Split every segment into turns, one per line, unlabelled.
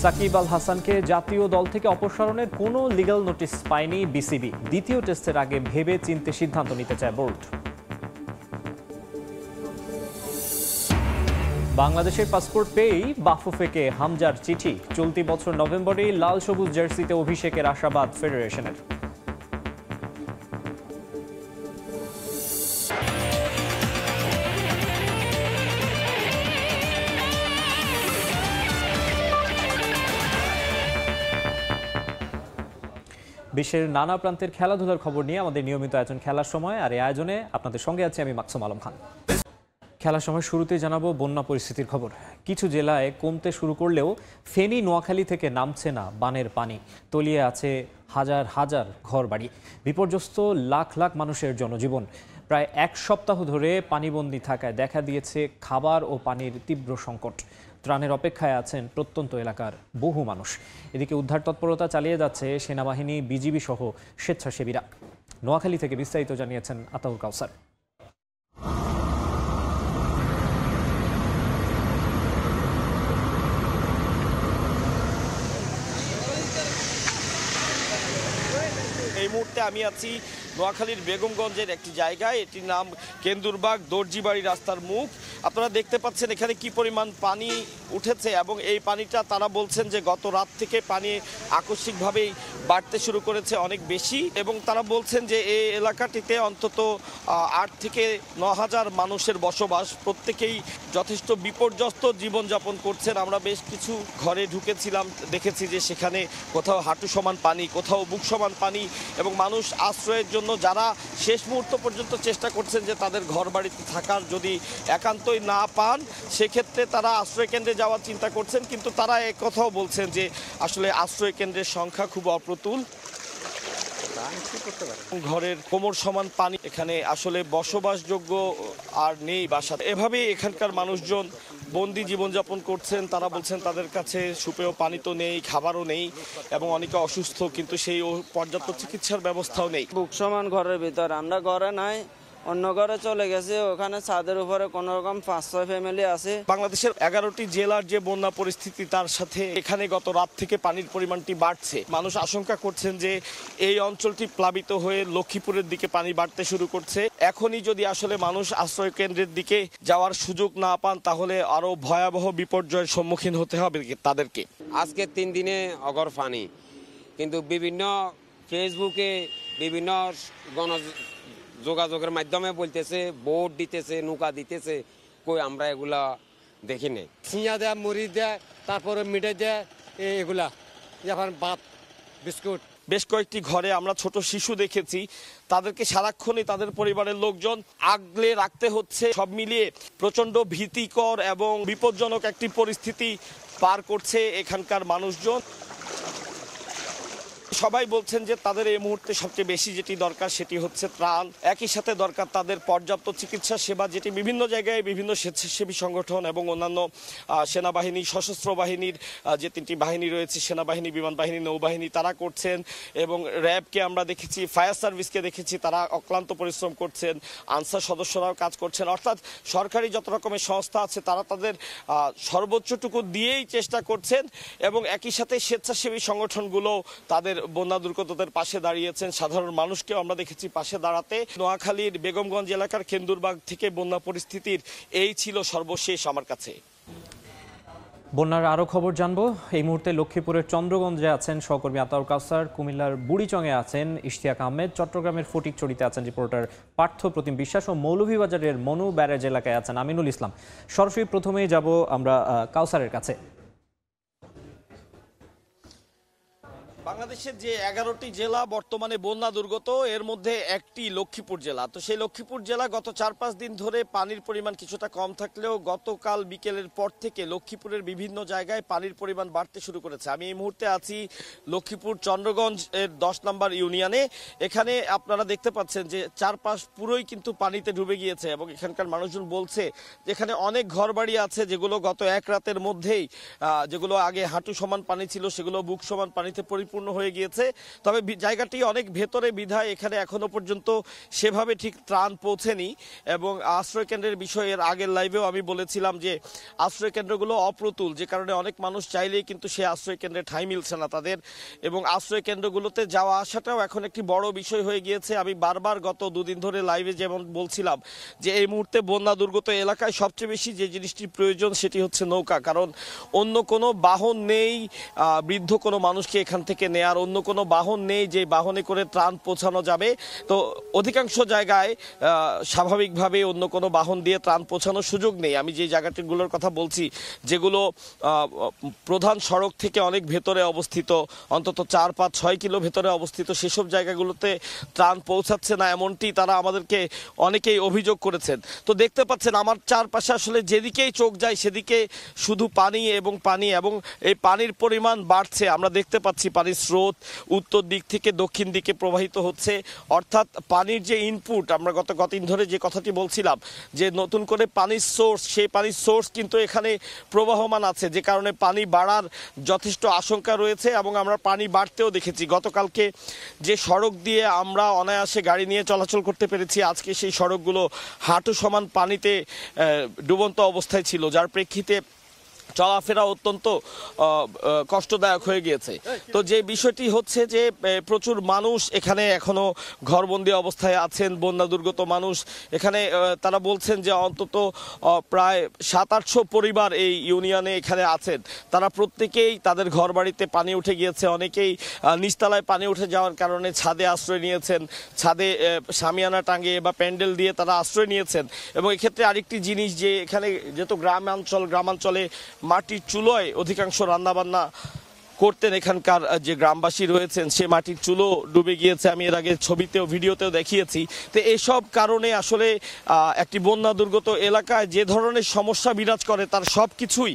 সাকিব আল হাসানকে জাতীয় দল থেকে অপসারণের কোনো লিগ্যাল নোটিশ পায়নি বিসিবি। দ্বিতীয় টেস্টের আগে ভেবে চিন্তে সিদ্ধান্ত নিতে চায় বোর্ড। বাংলাদেশের পাসপোর্ট পেয়েই বাফুফেকে হামজার চিঠি। চলতি বছর নভেম্বরেই লাল সবুজ জার্সিতে অভিষেকের আশাবাদ ফেডারেশনের। বিশ্বের নানা প্রান্তের খেলাধুলার খবর নিয়ে আমাদের নিয়মিত আয়োজন খেলার সময়, আর এই আয়োজনে আপনাদের সঙ্গে আছি আমি মাকসুম আলম খান। খেলার সময় শুরুতেই জানাবো বন্যা পরিস্থিতির খবর। কিছু জেলায় কমতে শুরু করলেও ফেনী নোয়াখালী থেকে নামছে না বানের পানি। তলিয়ে আছে হাজার হাজার ঘরবাড়ি, বিপর্যস্ত লাখ লাখ মানুষের জনজীবন। প্রায় এক সপ্তাহ ধরে পানিবন্দী থাকায় দেখা দিয়েছে খাবার ও পানির তীব্র সংকট। ত্রাণের অপেক্ষায় আছেন প্রত্যন্ত এলাকার বহু মানুষ। এদিকে উদ্ধার তৎপরতা চালিয়ে যাচ্ছে সেনাবাহিনী, বিজিবি সহ স্বেচ্ছাসেবীরা। নোয়াখালী থেকে বিস্তারিত জানিয়েছেন আতাউর কাউসার।
এই মুহূর্তে আমি আছি নোয়াখালীর বেগমগঞ্জের একটি জায়গায়, এটির নাম কেন্দুরবাগ দর্জিবাড়ি রাস্তার মুখ। আপনারা দেখতে পাচ্ছেন এখানে কি পরিমাণ পানি উঠেছে, এবং এই পানিটা তারা বলছেন যে গত রাত থেকে পানি আকস্মিকভাবেই বাড়তে শুরু করেছে অনেক বেশি, এবং তারা বলছেন যে এই এলাকাটিতে অন্তত 8 থেকে 9 হাজার মানুষের বসবাস। প্রত্যেকেই যথেষ্ট বিপর্যস্ত জীবনযাপন করছেন। আমরা বেশ কিছু ঘরে ঢুকেছিলাম, দেখেছি যে সেখানে কোথাও হাঁটু সমান পানি, কোথাও বুক সমান পানি, এবং মানুষ আশ্রয়ের জন্য যারা শেষ মুহূর্ত পর্যন্ত চেষ্টা করছেন যে তাদের ঘর বাড়িতে থাকার যদি একান্তই না পান, সেক্ষেত্রে তারা আশ্রয় কেন্দ্রে যাওয়ার চিন্তা করছেন। কিন্তু তারা এক কথাও বলছেন যে আসলে আশ্রয় কেন্দ্রের সংখ্যা খুব অপ্রতুল। ঘরের কোমর সমান পানি, এখানে আসলে বসবাসযোগ্য আর নেই বাসা। এভাবেই এখানকার মানুষজন বন্দি জীবনযাপন করছেন। তারা বলছেন তাদের কাছে সুপেয় পানি তো নেই, খাবারও নেই, এবং অনেকে অসুস্থ, কিন্তু সেই পর্যাপ্ত চিকিৎসার ব্যবস্থাও নেই।
বুক সমান ঘরের ভিতর, আমরা ঘরে নাই, অন্য ঘরে চলে গেছে। ওখানে ছাদের উপরে কোন রকম 5-6 ফ্যামিলি আছে।
বাংলাদেশের 11টি জেলার যে বন্যা পরিস্থিতি, তার সাথে এখানে গত রাত থেকে পানির পরিমাণটি বাড়ছে। মানুষ আশঙ্কা করছেন যে এই অঞ্চলটি প্লাবিত হয়ে লক্ষ্মীপুরের দিকে পানি বাড়তে শুরু করছে। এখনই যদি আসলে মানুষ আশ্রয় কেন্দ্রের দিকে যাওয়ার সুযোগ না পান, তাহলে আরো ভয়াবহ বিপর্যয়ের সম্মুখীন হতে হবে তাদেরকে।
আজকে 3 দিনে অগর পানি, কিন্তু বিভিন্ন ফেসবুকে বিভিন্ন যোগাযোগের মাধ্যমে বলতেছে বোট দিতেছে, নৌকা দিতেছে, কই আমরা এগুলা দেখি নাই।
চিয়া দেয়, মুড়ি দেয়, তারপরে মিঠাই দেয়, এগুলা এখন ভাত বিস্কুট।
বেশ কয়েকটি ঘরে আমরা ছোট শিশু দেখেছি, তাদেরকে সারাক্ষণই তাদের পরিবারের লোকজন আগলে রাখতে হচ্ছে। সব মিলিয়ে প্রচন্ড ভীতিকর এবং বিপজ্জনক একটি পরিস্থিতি পার করছে এখানকার মানুষজন। সবাই বলছেন যে তাদের এই মুহূর্তে সবচেয়ে বেশি যেটি দরকার সেটি হচ্ছে ত্রাণ। একই সাথে দরকার তাদের পর্যাপ্ত চিকিৎসা সেবা, যেটি বিভিন্ন জায়গায় বিভিন্ন স্বেচ্ছাসেবী সংগঠন এবং অন্যান্য সেনাবাহিনী, সশস্ত্র বাহিনীর যে 3টি বাহিনী রয়েছে, সেনাবাহিনী, বিমান বাহিনী, নৌবাহিনী, তারা করছেন। এবং র্যাবকে আমরা দেখেছি, ফায়ার সার্ভিসকে দেখেছি, তারা অক্লান্ত পরিশ্রম করছেন। আনসার সদস্যরাও কাজ করছেন। অর্থাৎ সরকারি যত রকমের সংস্থা আছে তারা তাদের সর্বোচ্চটুকু দিয়েই চেষ্টা করছেন, এবং একই সাথে স্বেচ্ছাসেবী সংগঠনগুলো তাদের বন্যা দুর্গতদের পাশে দাঁড়িয়েছেন। সাধারণ মানুষকেও আমরা দেখেছি পাশে দাঁড়াতে। নোয়াখালীর বেগমগঞ্জ এলাকার কেন্দুরবাগ থেকে বন্যা পরিস্থিতির এই ছিল সর্বশেষ আমার কাছে।
বন্যার আরো খবর জানবো। এই মুহূর্তে লক্ষ্মীপুরের চন্দ্রগঞ্জে আছেন সহকর্মী আতাউর কাউসার, কুমিল্লার বুড়িচংয়ে আছেন ইশতিয়াক আহমেদ, চট্টগ্রামের ফটিকছড়িতে আছেন রিপোর্টার পার্থ প্রতিম বিশ্বাস, ও মৌলভীবাজারের মনু ব্যারেজ এলাকায় আছেন আমিনুল ইসলাম। সরাসরি প্রথমেই যাব আমরা কাউসারের কাছে।
বাংলাদেশের যে 11টি জেলা বর্তমানে বন্যা দুর্গত, এর মধ্যে একটি লক্ষ্মীপুর জেলা। তো সেই লক্ষ্মীপুর জেলা গত 4-5 দিন ধরে পানির পরিমাণ কিছুটা কম থাকলেও গতকাল বিকেলের পর থেকে লক্ষ্মীপুরের বিভিন্ন জায়গায় পানির পরিমাণ বাড়তে শুরু করেছে। আমি এই মুহূর্তে আছি লক্ষ্মীপুর চন্দ্রগঞ্জ এর 10 নম্বর ইউনিয়নে। এখানে আপনারা দেখতে পাচ্ছেন যে চারপাশ পুরোই কিন্তু পানিতে ডুবে গিয়েছে, এবং এখানকার মানুষজন বলছে যে এখানে অনেক ঘরবাড়ি আছে যেগুলো গত এক রাতের মধ্যেই, যেগুলো আগে হাঁটু সমান পানি ছিল সেগুলো বুক সমান পানিতে পরিপূর্ণ জলাবদ্ধপূর্ণ হয়ে গিয়েছে। তবে জায়গাটি অনেক ভেতরে বিধায় এখানে এখনো পর্যন্ত সেভাবে ঠিক ত্রাণ পৌঁছেনি। এবং আশ্রয় কেন্দ্রের বিষয়ে এর আগের লাইভেও আমি বলেছিলাম যে আশ্রয় কেন্দ্রগুলো অপ্রতুল, যে কারণে অনেক মানুষ চাইলেই কিন্তু সে আশ্রয় কেন্দ্রে ঠাঁই মিলছে না তাদের। এবং আশ্রয় কেন্দ্রগুলোতে যাওয়া আসাটাও এখন একটি বড় বিষয় হয়ে গিয়েছে। আমি বারবার গত দুদিন ধরে লাইভে যেমন বলছিলাম যে এই মুহূর্তে বন্যা দুর্গত এলাকায় সবচেয়ে বেশি যে জিনিসটির প্রয়োজন সেটি হচ্ছে নৌকা, কারণ অন্য কোনো বাহন নেই বৃদ্ধ কোনো মানুষকে এখান থেকে নেয়ার, অন্য কোনো বাহন নেই যে বাহনে করে ত্রাণ পৌঁছানো যাবে। তো অধিকাংশ জায়গায় স্বাভাবিকভাবে অন্য কোনো বাহন দিয়ে ত্রাণ পৌঁছানোর সুযোগ নেই। আমি যে জায়গাটিগুলোর কথা বলছি যেগুলো প্রধান সড়ক থেকে অনেক ভেতরে অবস্থিত, অন্তত 4-5-6 কিলো ভেতরে অবস্থিত, সেসব জায়গাগুলোতে ত্রাণ পৌঁছাচ্ছে না, এমনটি তারা আমাদেরকে অনেকেই অভিযোগ করেছেন। তো দেখতে পাচ্ছেন আমার চারপাশে আসলে যেদিকেই চোখ যায় সেদিকে শুধু পানি এবং পানি, এবং এই পানির পরিমাণ বাড়ছে। আমরা দেখতে পাচ্ছি পানির স্রোত উত্তর দিক থেকে দক্ষিণ দিকে প্রবাহিত হচ্ছে, অর্থাৎ পানির যে ইনপুট, আমরা গত কদিন ধরে যে কথাটি বলছিলাম যে নতুন করে পানির সোর্স, সেই পানির সোর্স কিন্তু এখানে প্রবাহমান আছে, যে কারণে পানি বাড়ার যথেষ্ট আশঙ্কা রয়েছে। এবং আমরা পানি বাড়তেও দেখেছি। গতকালকে যে সড়ক দিয়ে আমরা অনায়াসে গাড়ি নিয়ে চলাচল করতে পেরেছি, আজকে সেই সড়কগুলো হাঁটু সমান পানিতে ডুবন্ত অবস্থায় ছিল, যার প্রেক্ষিতে চলাফেরা অত্যন্ত কষ্টদায়ক হয়ে গিয়েছে। তো যে বিষয়টি হচ্ছে যে প্রচুর মানুষ এখানে এখনো ঘরবন্দি অবস্থায় আছেন, বন্যা দুর্গত মানুষ এখানে। তারা বলছেন যে অন্তত প্রায় 700-800 পরিবার এই ইউনিয়নে এখানে আছেন। তারা প্রত্যেকেই তাদের ঘর বাড়িতে পানি উঠে গিয়েছে, অনেকেই নিচতলায় পানি উঠে যাওয়ার কারণে ছাদে আশ্রয় নিয়েছেন, ছাদে শামিয়ানা টাঙিয়ে বা প্যান্ডেল দিয়ে তারা আশ্রয় নিয়েছেন। এবং এক্ষেত্রে আরেকটি জিনিস যে এখানে যেহেতু গ্রামাঞ্চলে মাটির চুলোয় অধিকাংশ রান্নাবান্না করতেন এখানকার যে গ্রামবাসী রয়েছেন, সে মাটির চুলো ডুবে গিয়েছে। আমি এর আগে ছবিতেও ভিডিওতেও দেখিয়েছি। তো এসব কারণে আসলে একটি বন্যা দুর্গত এলাকায় যে ধরনের সমস্যা বিরাজ করে তার সব কিছুই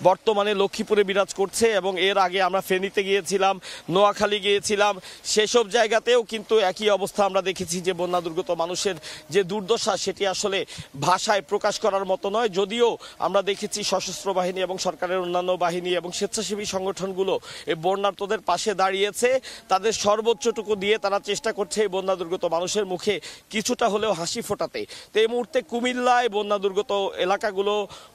বর্তমানে লক্ষ্মীপুরে বিরাজ করছে। এবং এর আগে আমরা ফেনীতে গিয়েছিলাম, নোয়াখালী গিয়েছিলাম, সেসব জায়গাতেও কিন্তু একই অবস্থা আমরা দেখেছি যে বন্যা দুর্গত মানুষের যে দুর্দশা সেটি আসলে ভাষায় প্রকাশ করার মতো নয়। যদিও আমরা দেখেছি সশস্ত্র বাহিনী এবং সরকারের অন্যান্য বাহিনী এবং স্বেচ্ছাসেবী সংগঠনগুলো এই বন্যার্তদের পাশে দাঁড়িয়েছে, তাদের সর্বোচ্চটুকু দিয়ে তারা চেষ্টা করছে এই বন্যা দুর্গত মানুষের মুখে কিছুটা হলেও হাসি ফোটাতে। তো এই মুহূর্তে কুমিল্লায় বন্যা দুর্গত এলাকাগুলো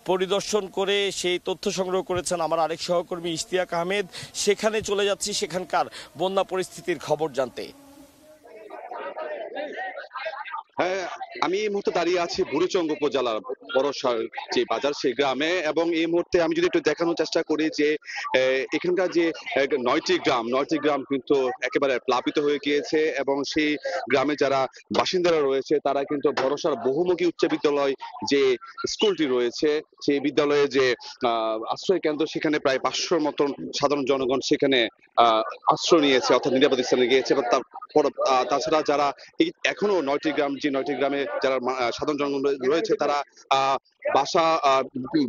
পরিদর্শন করে সেই তথ্য সংগ্রহ করেছেন আমার আরেক সহকর্মী ইশতিয়াক আহমেদ। সেখানে চলে যাচ্ছি সেখানকার বন্যা পরিস্থিতির খবর জানতে।
হ্যাঁ, আমি এই মুহূর্তে দাঁড়িয়ে আছি বুড়িচং উপজেলার বড়সার যে বাজার সেই গ্রামে। এবং এই মুহূর্তে আমি যদি একটু দেখানোর চেষ্টা করি যে এখানকার যে 9টি গ্রাম কিন্তু একেবারে প্লাবিত হয়ে গিয়েছে। এবং সেই গ্রামে যারা বাসিন্দারা রয়েছে তারা কিন্তু বড়সার বহুমুখী উচ্চ বিদ্যালয় যে স্কুলটি রয়েছে, সেই বিদ্যালয়ে যে আশ্রয় কেন্দ্র, সেখানে প্রায় 500-র মতন সাধারণ জনগণ সেখানে আশ্রয় নিয়েছে, অর্থাৎ নিরাপদ স্থানে গিয়েছে। এবং তাছাড়া যারা এখনো 9টি গ্রামে যারা সাধারণ জনগণ রয়েছে তারা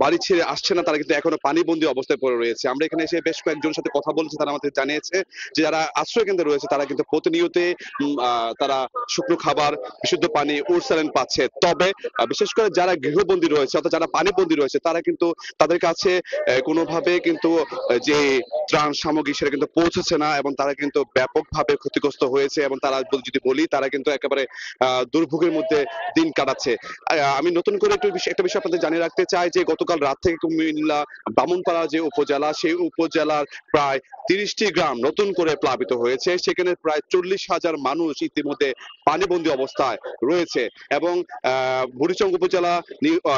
বাড়ি ছেড়ে আসছে না, তারা কিন্তু এখনো পানিবন্দী অবস্থায় পড়ে রয়েছে। আমরা এখানে এসে বেশ কয়েকজনের সাথে কথা বলেছি, তারা আমাদের জানিয়েছে যে যারা আশ্রয় কেন্দ্রে রয়েছে তারা কিন্তু প্রতিনিয়ত তারা শুকনো খাবার, বিশুদ্ধ পানি, ওরসালাইন পাচ্ছে। তবে বিশেষ করে যারা গৃহবন্দী রয়েছে অর্থাৎ যারা পানিবন্দী রয়েছে তারা কিন্তু তাদের কাছে কোনোভাবে কিন্তু যে ত্রাণ সামগ্রী সেটা কিন্তু পৌঁছাচ্ছে না, এবং তারা কিন্তু ব্যাপকভাবে ক্ষতিগ্রস্ত হয়েছে। এবং তারা যদি বলি তারা কিন্তু একেবারে দুর্ভোগের মধ্যে দিন কাটাচ্ছে। আমি নতুন করে একটা বিষয় আপনাদের জানিয়ে রাখতে চাই যে গতকাল রাত থেকে কুমিল্লা ব্রাহ্মণপাড়া যে উপজেলা, সেই উপজেলার প্রায় 30টি গ্রাম নতুন করে প্লাবিত হয়েছে। সেখানে প্রায় 40,000 মানুষ ইতিমধ্যে পানিবন্দী অবস্থায় রয়েছে। এবং বুড়িচং উপজেলা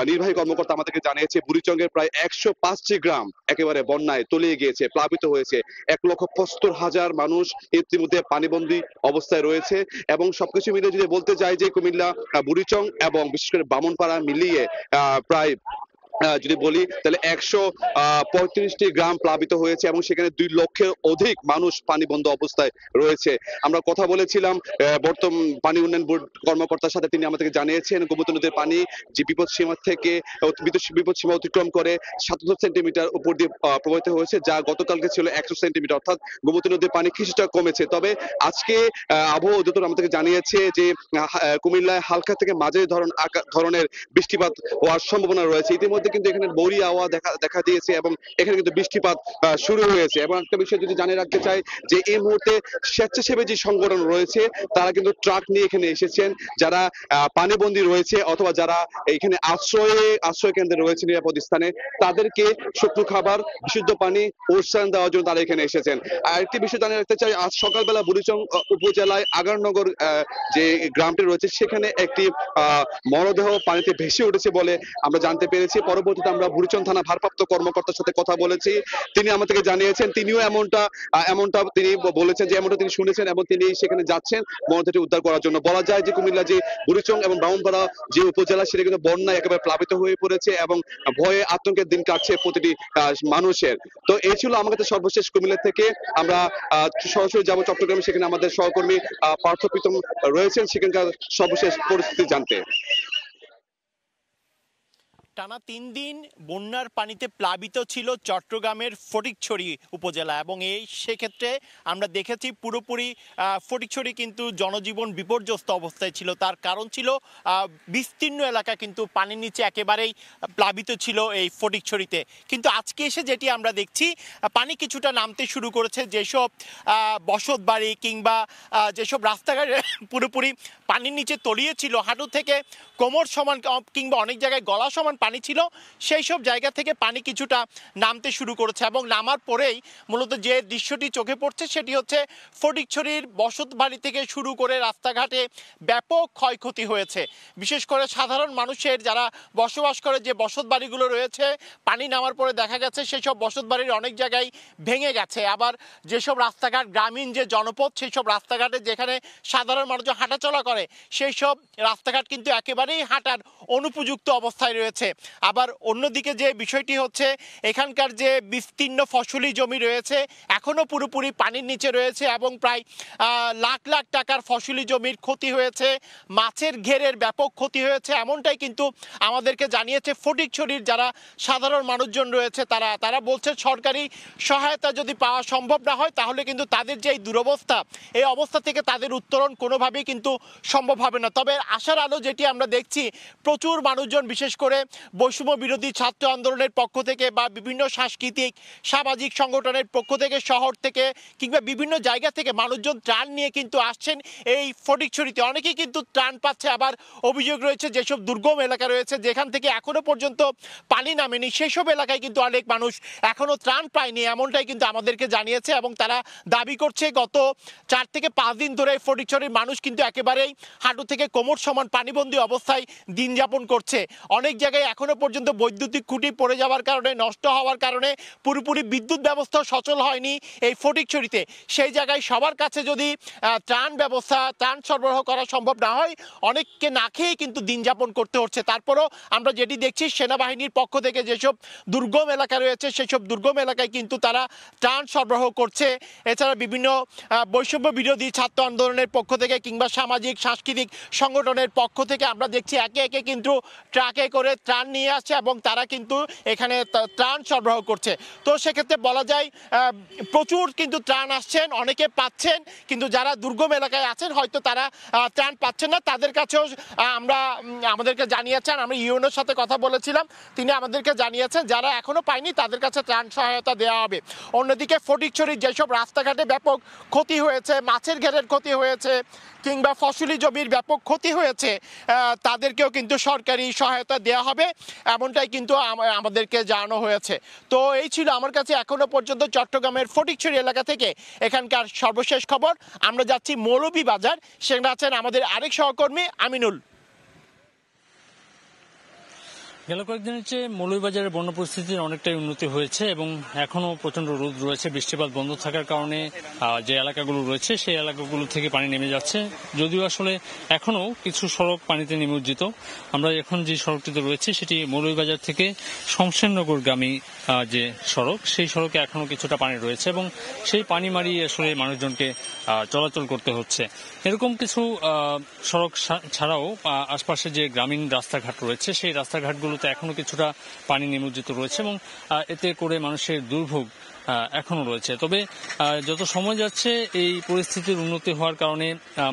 নির্বাহী কর্মকর্তা আমাদেরকে জানিয়েছে বুড়িচংয়ের প্রায় 105টি গ্রাম একেবারে বন্যায় তলিয়ে গিয়েছে, প্লাবিত হয়েছে। 1,75,000 মানুষ ইতিমধ্যে পানিবন্দী অবস্থায় রয়েছে। এবং সবকিছু মিলে যদি বলতে যাই যে কুমিল্লা, বুড়িচং এবং বিশেষ করে ব্রাহ্মণপাড়া মিলিয়ে প্রায় যদি বলি তাহলে 135টি গ্রাম প্লাবিত হয়েছে, এবং সেখানে 2 লক্ষের অধিক মানুষ পানিবন্ধ অবস্থায় রয়েছে। আমরা কথা বলেছিলাম বর্তমান পানি উন্নয়ন বোর্ড কর্মকর্তার সাথে, তিনি আমাদেরকে জানিয়েছেন গোমতী নদীর পানি যে বিপদসীমা থেকে বিপদসীমা অতিক্রম করে 77 সেন্টিমিটার উপর দিয়ে প্রবাহিত হয়েছে, যা গতকালকে ছিল 100 সেন্টিমিটার, অর্থাৎ গোমতী নদীর পানি কিছুটা কমেছে। তবে আজকে আবহাওয়া অধিদপ্তর আমাদেরকে জানিয়েছে যে কুমিল্লায় হালকা থেকে মাঝারি ধরনের বৃষ্টিপাত হওয়ার সম্ভাবনা রয়েছে। ইতিমধ্যে মধ্যে কিন্তু এখানে বৌরি হাওয়া দেখা দিয়েছে এবং এখানে কিন্তু বৃষ্টিপাত শুরু হয়েছে। এবং একটা বিষয় যদি জানিয়ে রাখতে চাই যে এই মুহূর্তে স্বেচ্ছাসেবী যে সংগঠন রয়েছে তারা কিন্তু ট্রাক নিয়ে এখানে এসেছেন, যারা পানিবন্দী রয়েছে অথবা যারা এখানে আশ্রয় কেন্দ্রে রয়েছে নিরাপদ স্থানে, তাদেরকে শুকনো খাবার, বিশুদ্ধ পানি, ওরসান দেওয়ার জন্য তারা এখানে এসেছেন। আর একটি বিষয় জানিয়ে রাখতে চাই, আজ সকালবেলা বুড়িচং উপজেলায় আগারনগর যে গ্রামটি রয়েছে সেখানে একটি মরদেহ পানিতে ভেসে উঠেছে বলে আমরা জানতে পেরেছি। পরবর্তীতে আমরা বুড়িচং থানা ভারপ্রাপ্ত কর্মকর্তার সাথে কথা বলেছি, তিনি আমাদেরকে জানিয়েছেন তিনিও এমনটা তিনি বলেছেন যে এমনটা তিনি শুনেছেন এবং তিনি সেখানে যাচ্ছেন মরদেহটি উদ্ধার করার জন্য। বলা যায় যে কুমিল্লা যে বুড়িচং এবং ব্রাহ্মণপাড়া যে উপজেলা সেটা কিন্তু বন্যায় একেবারে প্লাবিত হয়ে পড়েছে এবং ভয়ে আতঙ্কের দিন কাটছে প্রতিটি মানুষের। তো এই ছিল আমার কাছে সর্বশেষ কুমিল্লা থেকে। আমরা সরাসরি যাবো চট্টগ্রামে, সেখানে আমাদের সহকর্মী পার্থ প্রীতম রয়েছেন সেখানকার সর্বশেষ পরিস্থিতি জানতে।
টানা 3 দিন বন্যার পানিতে প্লাবিত ছিল চট্টগ্রামের ফটিকছড়ি উপজেলা এবং সেক্ষেত্রে আমরা দেখেছি পুরোপুরি ফটিকছড়ি কিন্তু জনজীবন বিপর্যস্ত অবস্থায় ছিল। তার কারণ ছিল বিস্তীর্ণ এলাকা কিন্তু পানির নিচে একেবারেই প্লাবিত ছিল এই ফটিকছড়িতে। কিন্তু আজকে এসে যেটি আমরা দেখছি পানি কিছুটা নামতে শুরু করেছে, যেসব বসত বাড়ি কিংবা যেসব রাস্তাঘাট পুরোপুরি পানির নিচে তলিয়ে ছিল, হাঁটু থেকে কোমর সমান কিংবা অনেক জায়গায় গলা সমান পানি ছিল, সেই সব জায়গা থেকে পানি কিছুটা নামতে শুরু করেছে এবং নামার পরেই মূলত যে দৃশ্যটি চোখে পড়ছে সেটি হচ্ছে ফটিকছড়ির বসত বাড়ি থেকে শুরু করে রাস্তাঘাটে ব্যাপক ক্ষয়ক্ষতি হয়েছে। বিশেষ করে সাধারণ মানুষের যারা বসবাস করে যে বসত বাড়িগুলো রয়েছে, পানি নামার পরে দেখা গেছে সেই সব বসত বাড়ির অনেক জায়গায় ভেঙে গেছে। আবার যেসব রাস্তাঘাট গ্রামীণ যে জনপথ, সেই সব রাস্তাঘাটে যেখানে সাধারণ মানুষ হাঁটাচলা করে সেই সব রাস্তাঘাট কিন্তু একেবারেই হাঁটার অনুপযুক্ত অবস্থায় রয়েছে। আবার অন্যদিকে যে বিষয়টি হচ্ছে এখানকার যে বিস্তীর্ণ ফসলি জমি রয়েছে এখনো পুরোপুরি পানির নিচে রয়েছে এবং প্রায় লাখ লাখ টাকার ফসলি জমির ক্ষতি হয়েছে, মাছের ঘেরের ব্যাপক ক্ষতি হয়েছে, এমনটাই কিন্তু আমাদেরকে জানিয়েছে ফটিকছড়ির যারা সাধারণ মানুষজন রয়েছে। তারা বলছে সরকারি সহায়তা যদি পাওয়া সম্ভব না হয় তাহলে কিন্তু তাদের যে এই দুরবস্থা, এই অবস্থা থেকে তাদের উত্তরণ কোনোভাবেই কিন্তু সম্ভব হবে না। তবে আশার আলো যেটি আমরা দেখছি, প্রচুর মানুষজন বিশেষ করে বৈষম্য বিরোধী ছাত্র আন্দোলনের পক্ষ থেকে বা বিভিন্ন সাংস্কৃতিক সামাজিক সংগঠনের পক্ষ থেকে, শহর থেকে কিংবা বিভিন্ন জায়গা থেকে মানুষজন ত্রাণ নিয়ে কিন্তু আসছেন এই ফটিকছড়িতে। অনেকেই কিন্তু ত্রাণ পাচ্ছে। আবার অভিযোগ রয়েছে যেসব দুর্গম এলাকা রয়েছে যেখান থেকে এখনো পর্যন্ত পানি নামেনি, সেসব এলাকায় কিন্তু অনেক মানুষ এখনো ত্রাণ পায়নি, এমনটাই কিন্তু আমাদেরকে জানিয়েছে এবং তারা দাবি করছে গত 4 থেকে 5 দিন ধরে ফটিকছড়ির মানুষ কিন্তু একেবারেই হাঁটু থেকে কোমর সমান পানিবন্দী অবস্থায় দিন যাপন করছে। অনেক জায়গায় এখনো পর্যন্ত বৈদ্যুতিক খুঁটি পড়ে যাওয়ার কারণে, নষ্ট হওয়ার কারণে পুরোপুরি বিদ্যুৎ ব্যবস্থা সচল হয়নি এই ফটিকছড়িতে। সেই জায়গায় সবার কাছে যদি ত্রাণ সরবরাহ করা সম্ভব না হয়, অনেককে না খেয়েই কিন্তু দিন যাপন করতে হচ্ছে। তারপরও আমরা যেটি দেখছি সেনাবাহিনীর পক্ষ থেকে যেসব দুর্গম এলাকা রয়েছে সেসব দুর্গম এলাকায় কিন্তু তারা ত্রাণ সরবরাহ করছে। এছাড়া বিভিন্ন বৈষম্য বিরোধী ছাত্র আন্দোলনের পক্ষ থেকে কিংবা সামাজিক সাংস্কৃতিক সংগঠনের পক্ষ থেকে আমরা দেখছি একে একে কিন্তু ট্রাকে করে ত্রাণ নিয়ে আসছে এবং তারা কিন্তু এখানে ত্রাণ সরবরাহ করছে। তো সেক্ষেত্রে বলা যায় প্রচুর কিন্তু ত্রাণ আসছেন, অনেকে পাচ্ছেন, কিন্তু যারা দুর্গম এলাকায় আছেন হয়তো তারা ত্রাণ পাচ্ছেন না। তাদের কাছেও আমাদেরকে জানিয়েছেন, আমরা ইউএনওর সাথে কথা বলেছিলাম, তিনি আমাদেরকে জানিয়েছেন যারা এখনো পায়নি তাদের কাছে ত্রাণ সহায়তা দেওয়া হবে। অন্যদিকে ফটিকছড়ির যেসব রাস্তাঘাটে ব্যাপক ক্ষতি হয়েছে, মাছের ঘেরের ক্ষতি হয়েছে কিংবা ফসলি জমির ব্যাপক ক্ষতি হয়েছে, তাদেরকেও কিন্তু সরকারি সহায়তা দেওয়া হবে, এমনটাই কিন্তু আমাদেরকে জানানো হয়েছে। তো এই ছিল আমার কাছে এখনো পর্যন্ত চট্টগ্রামের ফটিকছড়ি এলাকা থেকে এখানকার সর্বশেষ খবর। আমরা যাচ্ছি মৌলভীবাজার, সেখানে আছেন আমাদের আরেক সহকর্মী আমিনুল।
গেল কয়েকদিনের চেয়ে মৌলভীবাজারের বন্যা পরিস্থিতির অনেকটাই উন্নতি হয়েছে এবং এখনও প্রচণ্ড রোদ রয়েছে। বৃষ্টিপাত বন্ধ থাকার কারণে যে এলাকাগুলো রয়েছে সেই এলাকাগুলো থেকে পানি নেমে যাচ্ছে, যদিও আসলে এখনও কিছু সড়ক পানিতে নিমজ্জিত। আমরা এখন যে সড়কটিতে রয়েছে সেটি মৌলভীবাজার থেকে শমশেরনগরগামী যে সড়ক, সেই সড়কে এখনও কিছুটা পানি রয়েছে এবং সেই পানি মারিয়ে আসলে মানুষজনকে চলাচল করতে হচ্ছে। এরকম কিছু সড়ক ছাড়াও আশপাশে যে গ্রামীণ রাস্তাঘাট রয়েছে সেই রাস্তাঘাটগুলোতে এখনো কিছুটা পানি নিমজ্জিত রয়েছে এবং এতে করে মানুষের দুর্ভোগ এখনো রয়েছে। তবে যত সময় যাচ্ছে এই পরিস্থিতির উন্নতি হওয়ার কারণে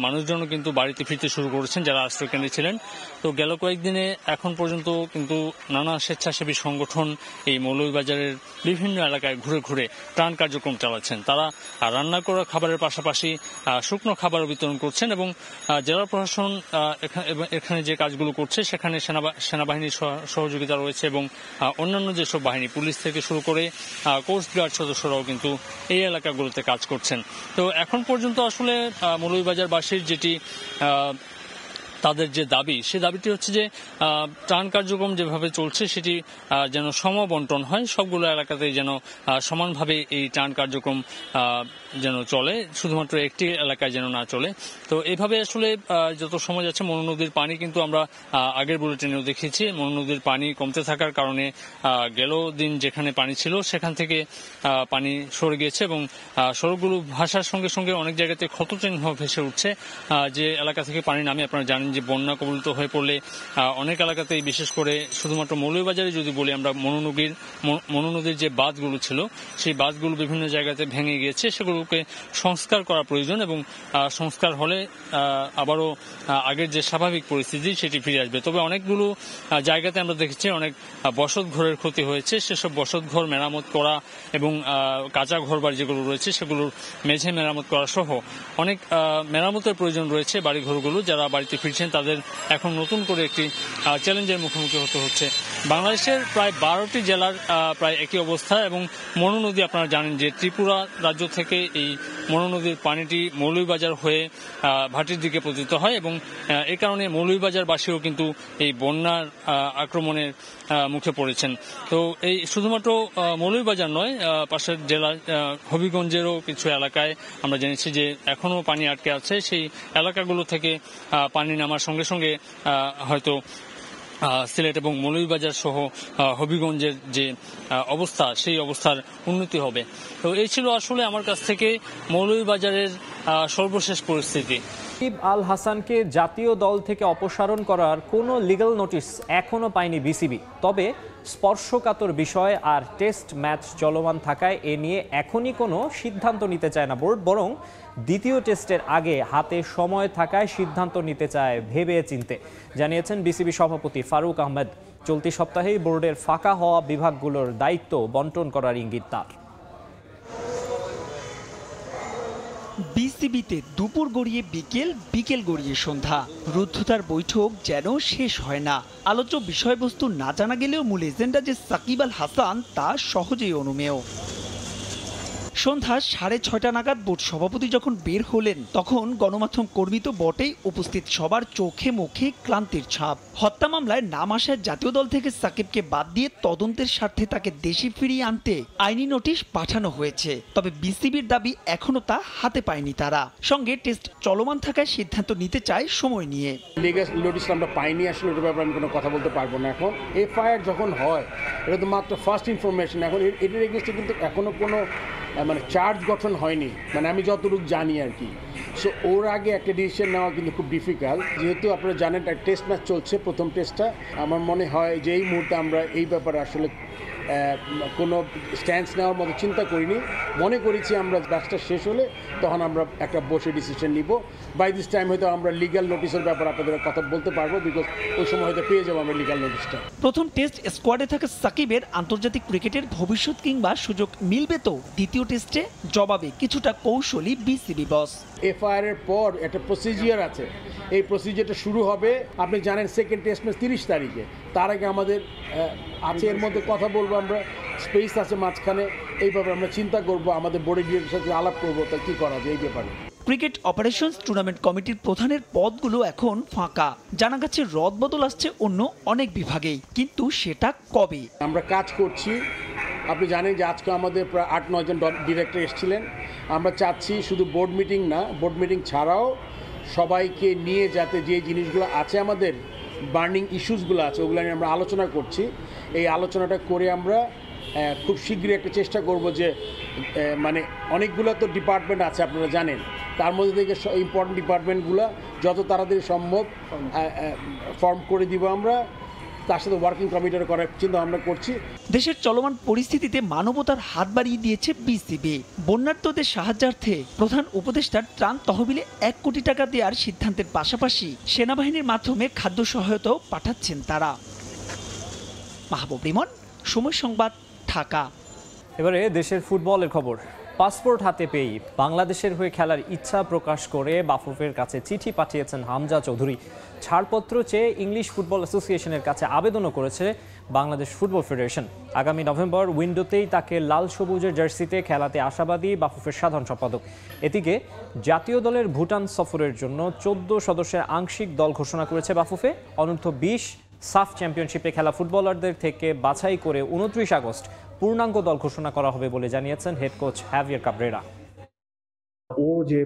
মানুষজনও কিন্তু বাড়িতে ফিরতে শুরু করেছেন যারা আশ্রয়কেন্দ্রে ছিলেন। তো গেল কয়েকদিনে এখন পর্যন্ত কিন্তু নানা স্বেচ্ছাসেবী সংগঠন এই মৌলভীবাজারের বিভিন্ন এলাকায় ঘুরে ঘুরে ত্রাণ কার্যক্রম চালাচ্ছেন। তারা রান্না করা খাবারের পাশাপাশি শুকনো খাবার বিতরণ করছেন এবং জেলা প্রশাসন এখানে যে কাজগুলো করছে সেখানে সেনাবাহিনীর সহযোগিতা রয়েছে এবং অন্যান্য যেসব বাহিনী পুলিশ থেকে শুরু করে কোস্টগার্ড সদস্যরাও কিন্তু এই এলাকাগুলোতে কাজ করছেন। তো এখন পর্যন্ত আসলে মৌলভীবাজারবাসীর যেটি তাদের যে দাবি, সে দাবিটি হচ্ছে যে ত্রাণ কার্যক্রম যেভাবে চলছে সেটি যেন সমবন্টন হয়, সবগুলো এলাকাতেই যেন সমানভাবে এই ত্রাণ কার্যক্রম যেন চলে, শুধুমাত্র একটি এলাকায় যেন না চলে। তো এইভাবে আসলে যত সময় যাচ্ছে মনু নদীর পানি কিন্তু আমরা আগের বুলেটিনেও দেখিয়েছি, মনু নদীর পানি কমতে থাকার কারণে গেল দিন যেখানে পানি ছিল সেখান থেকে পানি সরে গিয়েছে এবং সড়কগুলো ভাসার সঙ্গে সঙ্গে অনেক জায়গাতে ক্ষতচিহ্ন ভেসে উঠছে। যে এলাকা থেকে পানি নামে আপনারা জানেন যে বন্যা কবলিত হয়ে পড়লে অনেক এলাকাতেই, বিশেষ করে শুধুমাত্র মৌলভীবাজারে যদি বলি আমরা, মনু নদীর যে বাঁধগুলো ছিল সেই বাঁধগুলো বিভিন্ন জায়গাতে ভেঙে গিয়েছে, সেগুলোকে সংস্কার করা প্রয়োজন এবং সংস্কার হলে আবারও আগের যে স্বাভাবিক পরিস্থিতি সেটি ফিরে আসবে। তবে অনেকগুলো জায়গাতে আমরা দেখেছি অনেক বসত ঘরের ক্ষতি হয়েছে, সেসব বসত ঘর মেরামত করা এবং কাঁচা ঘর বাড়ি যেগুলো রয়েছে সেগুলোর মেঝে মেরামত করা সহ অনেক মেরামতের প্রয়োজন রয়েছে বাড়িঘরগুলো। যারা বাড়িতে ফিরছেন তাদের এখন নতুন করে একটি চ্যালেঞ্জের মুখোমুখি হতে হচ্ছে। বাংলাদেশের প্রায় 12টি জেলার প্রায় একই অবস্থা এবং মনু নদী আপনারা জানেন যে ত্রিপুরা রাজ্য থেকে এই মনু নদীর পানিটি মৌলভীবাজার হয়ে ভাটির দিকে পতিত হয় এবং এ কারণে মৌলভীবাজারবাসীও কিন্তু এই বন্যার আক্রমণের মুখে পড়েছেন। তো এই শুধুমাত্র মৌলভীবাজার নয়, পাশের জেলা হবিগঞ্জেরও কিছু এলাকায় আমরা জেনেছি যে এখনো পানি আটকে আছে। সেই এলাকাগুলো থেকে পানি নামার সঙ্গে সঙ্গে হয়তো সিলেট এবং মৌলভীবাজার সহ হবিগঞ্জের যে অবস্থা সেই অবস্থার উন্নতি হবে। তো এই ছিল আসলে আমার কাছ থেকে মৌলভীবাজারের সর্বশেষ পরিস্থিতি।
আল হাসানকে জাতীয় দল থেকে অপসারণ করার কোনো লিগ্যাল নোটিশ এখনো পায়নি বিসিবি। তবে স্পর্শকাতর বিষয় আর টেস্ট ম্যাচ চলমান থাকায় এ নিয়ে এখনই কোনো সিদ্ধান্ত নিতে চায় না বোর্ড, বরং দ্বিতীয় টেস্টের আগে হাতে সময় থাকায় সিদ্ধান্ত নিতে চায় ভেবে চিনতে, জানিয়েছেন বিসিবি সভাপতি ফারুক আহমেদ। চলতি সপ্তাহেই বোর্ডের ফাঁকা হওয়া বিভাগগুলোর দায়িত্ব বন্টন করার ইঙ্গিত তার।
বিসিবিতে দুপুর গড়িয়ে বিকেল, বিকেল গড়িয়ে সন্ধ্যা, রুদ্ধতার বৈঠক যেন শেষ হয় না। আলোচ্য বিষয়বস্তু না জানা গেলেও মূল এজেন্ডা যে সাকিব আল হাসান তা সহজেই অনুমেয়। সন্ধ্যা 6:30 নাগাদ বোর্ড সভাপতি যখন বের হলেন তখন গণমাধ্যম কর্মী তো বটেই, উপস্থিত সবার চোখে মুখে ক্লান্তির ছাপ। হত্যা মামলায় নাম আসার জাতীয় দল থেকে সাকিবকে বাদ দিয়ে তদন্তের স্বার্থে তাকে দেশে ফিরিয়ে আনতে আইনি নোটিশ পাঠানো হয়েছে। তবে বিসিবির দাবি এখনো তা হাতে পায়নি তারা। সঙ্গে টেস্ট চলমান থাকায় সিদ্ধান্ত নিতে চায় সময় নিয়ে।
লিগ্যাল নোটিশ আমরা পাইনি, আসলে ওটার ব্যাপারে আমি কোনো কথা বলতে পারবো না। এখন এফআইআর যখন হয় এটা তো মাত্র ফার্স্ট ইনফরমেশন। এখন এটার এগেইনস্টে কিন্তু এখনো কোনো চার্জ গঠন হয়নি, আমি যতটুকু জানি আর কি। সো ওর আগে একটা ডিসিশন নেওয়া কিন্তু খুব ডিফিকাল্ট। যেহেতু আপনারা জানেন একটা টেস্ট ম্যাচ চলছে, প্রথম টেস্টটা, আমার মনে হয় যে এই মুহূর্তে আমরা এই ব্যাপারে আসলে কোনো স্ট্যান্স নেওয়ার মতো চিন্তা করিনি। মনে করেছি আমরা ম্যাচটা শেষ হলে তখন আমরা একটা বসে ডিসিশন নিব। বাই দিস টাইম হয়তো আমরা লিগ্যাল নোটিশের ব্যাপারে আপনাদের কথা বলতে পারবো, বিকজ ওই সময় হয়তো পেয়ে যাবো আমরা লিগ্যাল নোটিশটা।
প্রথম টেস্ট স্কোয়াডে থাকা সাকিবের আন্তর্জাতিক ক্রিকেটের ভবিষ্যৎ কিংবা সুযোগ মিলবে তো দ্বিতীয় টেস্টে? জবাবে কিছুটা কৌশলী বিসিবি বস।
এফআইআর এর পর একটা প্রসিজিয়ার আছে, এই প্রসিজিয়ারটা শুরু হবে আপনি জানেন সেকেন্ড টেস্ট ম্যাচ 30 তারিখে। তার আগে আমাদের আছে, এর মধ্যে কথা বলবো আমরা, স্পেস আছে মাঝখানে, এই ব্যাপারে আমরা চিন্তা করব, আমাদের বোর্ডের ডিরেক্টরের সাথে আলাপ করবো তা কী করা যায় এই ব্যাপারে।
ক্রিকেট অপারেশনস টুর্নামেন্ট কমিটির প্রধানের পদগুলো এখন ফাঁকা। জানা গেছে রদবদল আসছে অন্য অনেক বিভাগেই, কিন্তু সেটা কবে?
আমরা কাজ করছি। আপনি জানেন যে আজকে আমাদের প্রায় 8-9 জন ডিরেক্টর এসেছিলেন। আমরা চাচ্ছি শুধু বোর্ড মিটিং না, বোর্ড মিটিং ছাড়াও সবাইকে নিয়ে যাতে যে জিনিসগুলো আছে, আমাদের বার্নিং ইস্যুসগুলো আছে, ওগুলো নিয়ে আমরা আলোচনা করছি। এই আলোচনাটা করে আমরা খুব শীঘ্রই একটা চেষ্টা করব যে অনেকগুলো তো ডিপার্টমেন্ট আছে আপনারা জানেন, তার মধ্যে থেকে ইম্পর্টেন্ট ডিপার্টমেন্টগুলো যত তাড়াতাড়ি সম্ভব ফর্ম করে দিব আমরা। তার সাথে ওয়ার্কিং কমিটির করার চিন্তা আমরা করছি।
দেশের চলমান পরিস্থিতিতে মানবতার হাত বাড়িয়ে দিয়েছে বিসিবি। বন্যার্তদের সাহায্যার্থে প্রধান উপদেষ্টার ত্রাণ তহবিলে 1 কোটি টাকা দেওয়ার সিদ্ধান্তের পাশাপাশি সেনাবাহিনীর মাধ্যমে খাদ্য সহায়তাও পাঠাচ্ছেন তারা। মাহবুব রিমন, সময় সংবাদ, ঢাকা।
এবারে দেশের ফুটবলের খবর। পাসপোর্ট হাতে পেয়ে বাংলাদেশের হয়ে খেলার ইচ্ছা প্রকাশ করে বাফুফের কাছে চিঠি পাঠিয়েছেন হামজা চৌধুরী। ছাড়পত্র চেয়ে ইংলিশ ফুটবল অ্যাসোসিয়েশনের কাছে আবেদনও করেছে বাংলাদেশ ফুটবল ফেডারেশন। আগামী নভেম্বর উইন্ডোতেই তাকে লাল সবুজের জার্সিতে খেলাতে আশাবাদী বাফুফের সাধারণ সম্পাদক। এদিকে জাতীয় দলের ভুটান সফরের জন্য 14 সদস্যের আংশিক দল ঘোষণা করেছে বাফুফে। অনূর্ধ্ব 20 সাফ চ্যাম্পিয়নশিপে খেলা ফুটবলারদের থেকে বাছাই করে 29 আগস্ট পূর্ণাঙ্গ দল ঘোষণা করা হবে বলে জানিয়েছেন হেড কোচ হ্যাভিয়ার কাবরেরা।
ও যে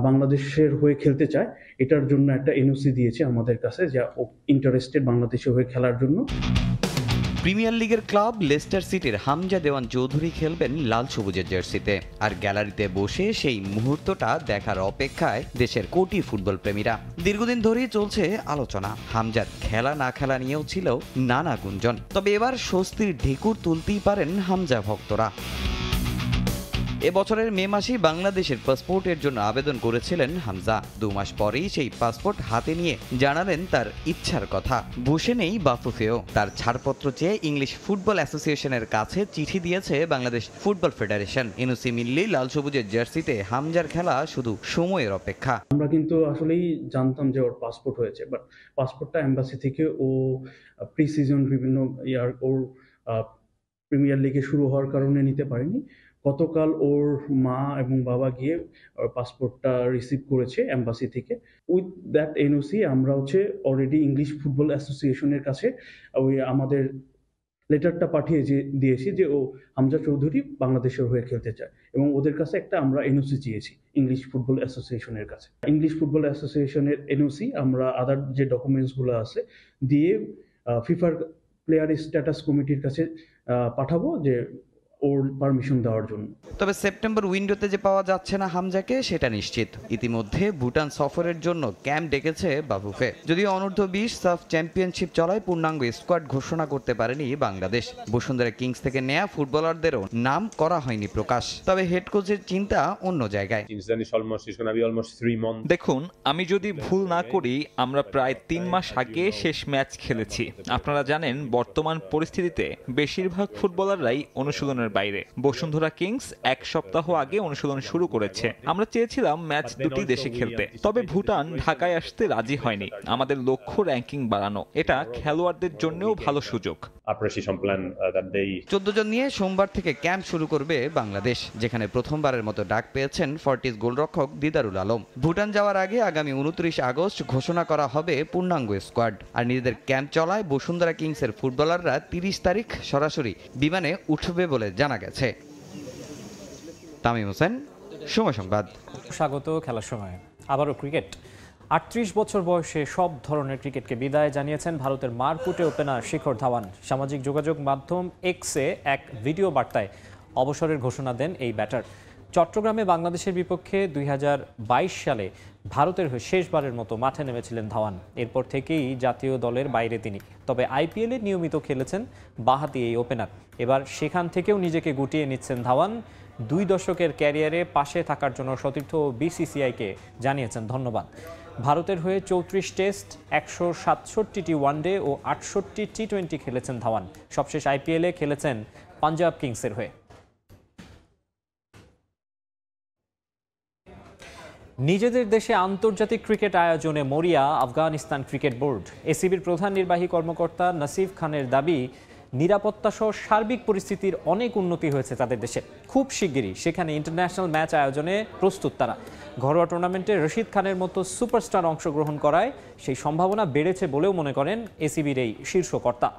বাংলাদেশের হয়ে খেলতে চায় এটার জন্য একটা এনওসি দিয়েছে আমাদের কাছে, যা ইন্টারেস্টেড বাংলাদেশের হয়ে খেলার জন্য।
প্রিমিয়ার লিগের ক্লাব লেস্টার সিটির হামজা দেওয়ান চৌধুরী খেলবেন লাল সবুজের জার্সিতে। আর গ্যালারিতে বসে সেই মুহূর্তটা দেখার অপেক্ষায় দেশের কোটি ফুটবল প্রেমীরা। দীর্ঘদিন ধরেই চলছে আলোচনা, হামজার খেলা না খেলা নিয়েও ছিল নানা গুঞ্জন। তবে এবার স্বস্তির ঢেকুর তুলতেই পারেন হামজা ভক্তরা। এবছরের মে মাসেই বাংলাদেশের পাসপোর্টের জন্য আবেদন করেছিলেন হামজা। 2 মাস পরেই সেই পাসপোর্ট হাতে নিয়ে জানালেন তার ইচ্ছার কথা। বসে নেই বাফুফেও। তার ছাড়পত্র চেয়ে ইংলিশ ফুটবল অ্যাসোসিয়েশনের কাছে চিঠি দিয়েছে বাংলাদেশ ফুটবল ফেডারেশন। এনওসি মিললেই লাল সবুজের জার্সিতে হামজার খেলা শুধু সময়ের অপেক্ষা।
আমরা কিন্তু আসলেই জানতাম যে ওর পাসপোর্ট হয়েছে, বাট পাসপোর্টটা এম্বাসি থেকে ও প্রি সিজন বিভিন্ন ওর প্রিমিয়ার লিগে শুরু হওয়ার কারণে নিতে পারেনি। গতকাল ওর মা এবং বাবা গিয়ে পাসপোর্টটা রিসিভ করেছে এম্বাসি থেকে। উইথ দ্যাট এনওসি আমরা অলরেডি ইংলিশ ফুটবল অ্যাসোসিয়েশনের কাছে ওই আমাদের লেটারটা পাঠিয়ে দিয়েছি যে ও হামজা চৌধুরী বাংলাদেশের হয়ে খেলতে চায়, এবং ওদের কাছে একটা আমরা এনওসি চেয়েছি ইংলিশ ফুটবল অ্যাসোসিয়েশনের কাছে। ইংলিশ ফুটবল অ্যাসোসিয়েশনের এনওসি আমরা আদার যে ডকুমেন্টসগুলো আছে দিয়ে ফিফার প্লেয়ার স্ট্যাটাস কমিটির কাছে পাঠাবো যে ওর পারমিশন দেওয়ার জন্য।
তবে সেপ্টেম্বর উইন্ডোতে যে পাওয়া যাচ্ছে না হামজাকে সেটা নিশ্চিত। ইতিমধ্যে ভুটান সফরের জন্য ক্যাম্প ডেকেছে বাফুফে। যদিও অনূর্ধ্ব 20 সাফ চ্যাম্পিয়নশিপ চলায় পূর্ণাঙ্গ স্কোয়াড ঘোষণা করতে পারেনি বাংলাদেশ। বসুন্ধরা কিংস থেকে নেয়া ফুটবলারদেরও নাম করা হয়নি প্রকাশ। তবে হেড কোচের চিন্তা অন্য জায়গায়।
দেখুন, আমি যদি ভুল না করি আমরা প্রায় 3 মাস আগে শেষ ম্যাচ খেলেছি। আপনারা জানেন বর্তমান পরিস্থিতিতে বেশিরভাগ ফুটবলাররাই অনুশীলনের বাইরে। বসুন্ধরা কিংস 1 সপ্তাহ আগে অনুশীলন শুরু করেছে। আমরা চেয়েছিলাম ম্যাচ দুটি দেশে খেলতে, তবে ভুটান ঢাকায় আসতে রাজি হয়নি। আমাদের লক্ষ্য র্যাঙ্কিং বাড়ানো, এটা খেলোয়াড়দের জন্যও ভালো সুযোগ।
14 জন নিয়ে সোমবার থেকে ক্যাম্প শুরু করবে বাংলাদেশ, যেখানে প্রথমবারের মতো ডাক পেয়েছেন ফর্টিস গোলরক্ষক দিদারুল আলম। ভুটান যাওয়ার আগে আগামী 29 আগস্ট ঘোষণা করা হবে পূর্ণাঙ্গ স্কোয়াড। আর নিজেদের ক্যাম্প চলায় বসুন্ধরা কিংসের ফুটবলাররা 30 তারিখ সরাসরি বিমানে উঠবে বলে জানা গেছে। তামিম হোসেন, সময় সংবাদ।
স্বাগত খেলার সময়। আবারও ক্রিকেট। 38 বছর বয়সে সব ধরনের ক্রিকেটকে বিদায় জানিয়েছেন ভারতের মারকুটে ওপেনার শিখর ধাওয়ান। সামাজিক যোগাযোগ মাধ্যম এক্সে এক ভিডিও বার্তায় অবসরের ঘোষণা দেন এই ব্যাটার। চট্টগ্রামে বাংলাদেশের বিপক্ষে 2022 সালে ভারতের হয়ে শেষবারের মতো মাঠে নেমেছিলেন ধাওয়ান। এরপর থেকেই জাতীয় দলের বাইরে তিনি। তবে আইপিএলে নিয়মিত খেলেছেন বাঁহাতি এই ওপেনার। এবার সেখান থেকেও নিজেকে গুটিয়ে নিচ্ছেন ধাওয়ান। 2 দশকের ক্যারিয়ারে পাশে থাকার জন্য সতীর্থ বিসিসিআইকে জানিয়েছেন ধন্যবাদ। ভারতের হয়ে 34 টেস্ট, 167টি ওয়ানডে ও 68টি টি-20 খেলেছেন ধাওয়ান। সবশেষ আইপিএলে খেলেছেন পাঞ্জাব কিংসের হয়ে। নিজেদের দেশে আন্তর্জাতিক ক্রিকেট আয়োজনে মরিয়া আফগানিস্তান ক্রিকেট বোর্ড। এসিবির প্রধান নির্বাহী কর্মকর্তা নাসিফ খানের দাবি, নিরাপত্তা সহ সার্বিক পরিস্থিতির অনেক উন্নতি হয়েছে তাদের দেশে। খুব শিগগিরই সেখানে ইন্টারন্যাশনাল ম্যাচ আয়োজনে প্রস্তুত তারা। ঘরোয়া টুর্নামেন্টে রশিদ খানের মতো সুপারস্টার অংশগ্রহণ করায় সেই সম্ভাবনা বেড়েছে বলেও মনে করেন এসিবির এই শীর্ষ কর্তা।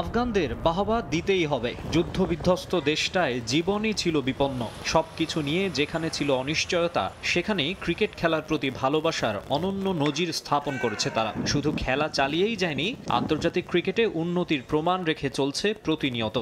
আফগানদের বাহবা দিতেই হবে। যুদ্ধবিধ্বস্ত দেশটায় জীবনই ছিল বিপন্ন। সবকিছু নিয়ে যেখানে ছিল অনিশ্চয়তা, সেখানেই ক্রিকেট খেলার প্রতি ভালোবাসার অনন্য নজির স্থাপন করেছে তারা। শুধু খেলা চালিয়েই যায়নি, আন্তর্জাতিক ক্রিকেটে উন্নতির প্রমাণ রেখে চলছে প্রতিনিয়ত।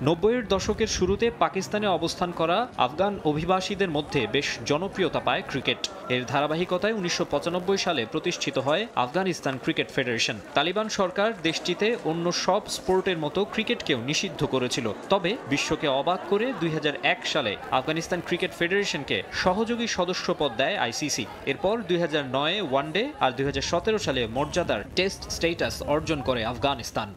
90-এর দশকের শুরুতে পাকিস্তানে অবস্থান করা আফগান অভিবাসীদের মধ্যে বেশ জনপ্রিয়তা পায় ক্রিকেট। এর ধারাবাহিকতায় 1995 সালে প্রতিষ্ঠিত হয় আফগানিস্তান ক্রিকেট ফেডারেশন। তালিবান সরকার দেশটিতে অন্য সব স্পোর্টের মতো ক্রিকেটকেও নিষিদ্ধ করেছিল। তবে বিশ্বকে অবাক করে 2001 সালে আফগানিস্তান ক্রিকেট ফেডারেশনকে সহযোগী সদস্য পদ দেয় আইসিসি। এরপর 2009-এ ওয়ানডে আর 2017 সালে মর্যাদার টেস্ট স্ট্যাটাস অর্জন করে আফগানিস্তান।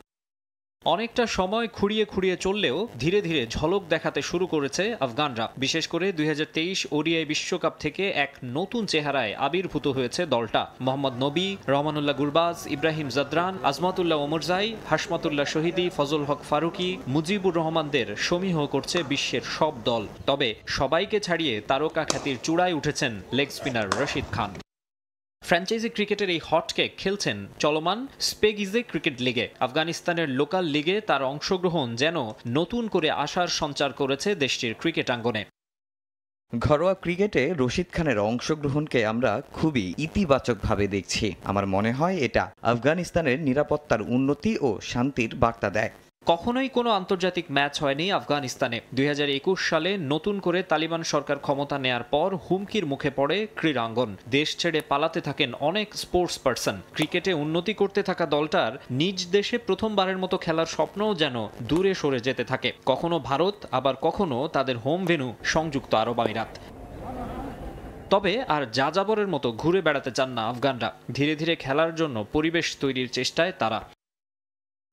অনেকটা সময় খুঁড়িয়ে খুঁড়িয়ে চললেও ধীরে ধীরে ঝলক দেখাতে শুরু করেছে আফগানরা। বিশেষ করে 2023 ওডিআই বিশ্বকাপ থেকে এক নতুন চেহারায় আবির্ভূত হয়েছে দলটা। মোহাম্মদ নবী, রহমানুল্লাহ গুরবাজ, ইব্রাহিম জাদরান, আজমাতুল্লাহ ওমরজাই, হাশমাতুল্লাহ শহীদি, ফজল হক ফারুকি, মুজিবুর রহমানদের সমীহ করছে বিশ্বের সব দল। তবে সবাইকে ছাড়িয়ে তারকা খ্যাতির চূড়ায় উঠেছেন leg spinner Rashid Khan. Franchise ক্রিকেটের এই হটকেক খেলছেন চলমান স্পেগিজে ক্রিকেট লিগে। আফগানিস্তানের লোকাল লিগে তার অংশগ্রহণ যেন নতুন করে আশার সঞ্চার করেছে দেশটির ক্রিকেট আঙ্গনে।
ঘরোয়া ক্রিকেটে রশিদ খানের অংশগ্রহণকে আমরা খুবই ইতিবাচকভাবে দেখছি। আমার মনে হয় এটা আফগানিস্তানের নিরাপত্তার উন্নতি ও শান্তির বার্তা দেয়।
কখনোই কোনো আন্তর্জাতিক ম্যাচ হয়নি আফগানিস্তানে। 2021 সালে নতুন করে তালিবান সরকার ক্ষমতা নেয়ার পর হুমকির মুখে পড়ে ক্রীড়াঙ্গন। দেশ ছেড়ে পালাতে থাকেন অনেক স্পোর্টস পারসন। ক্রিকেটে উন্নতি করতে থাকা দলটার নিজ দেশে প্রথমবারের মতো খেলার স্বপ্নও যেন দূরে সরে যেতে থাকে। কখনো ভারত, আবার কখনো তাদের হোম ভেন্যু সংযুক্ত আরব আমিরাত। তবে আর যাযাবরের মতো ঘুরে বেড়াতে চান না আফগানরা। ধীরে ধীরে খেলার জন্য পরিবেশ তৈরির চেষ্টায় তারা।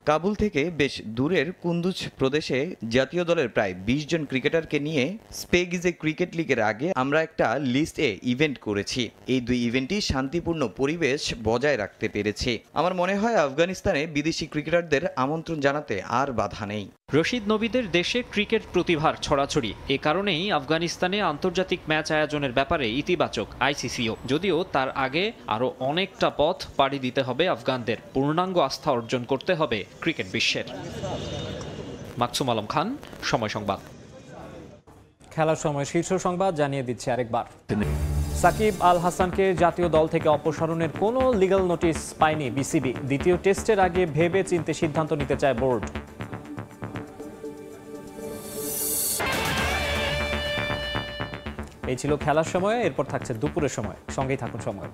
কাবুল থেকে বেশ দূরের কুন্দুজ প্রদেশে জাতীয় দলের প্রায় 20 জন ক্রিকেটারকে নিয়ে স্পেগিজে ক্রিকেট লিগের আগে আমরা একটা লিস্ট ইভেন্ট করেছি। এই দুই ইভেন্টই শান্তিপূর্ণ পরিবেশ বজায় রাখতে পেরেছে। আমার মনে হয় আফগানিস্তানে বিদেশি ক্রিকেটারদের আমন্ত্রণ জানাতে আর বাধা নেই।
রশিদ নবীদের দেশে ক্রিকেট প্রতিভার ছড়াছড়ি। এ কারণেই আফগানিস্তানে আন্তর্জাতিক ম্যাচ আয়োজনের ব্যাপারে ইতিবাচক আইসিসিও। যদিও তার আগে আরও অনেকটা পথ পাড়ি দিতে হবে আফগানদের। পূর্ণাঙ্গ আস্থা অর্জন করতে হবে ক্রিকেট বিশ্বের। মাকসুম আলম খান, সময় সংবাদ।
খেলার সময় শীর্ষ সংবাদ জানিয়ে দিচ্ছে আরেকবার। সাকিব আল হাসানকে জাতীয় দল থেকে অপসারণের কোনো লিগ্যাল নোটিশ পায়নি বিসিবি। দ্বিতীয় টেস্টের আগে ভেবে চিন্তে সিদ্ধান্ত নিতে চায় বোর্ড। এই ছিল খেলার সময়। এরপর থাকছে দুপুরের সময়। সঙ্গেই থাকুন সময়।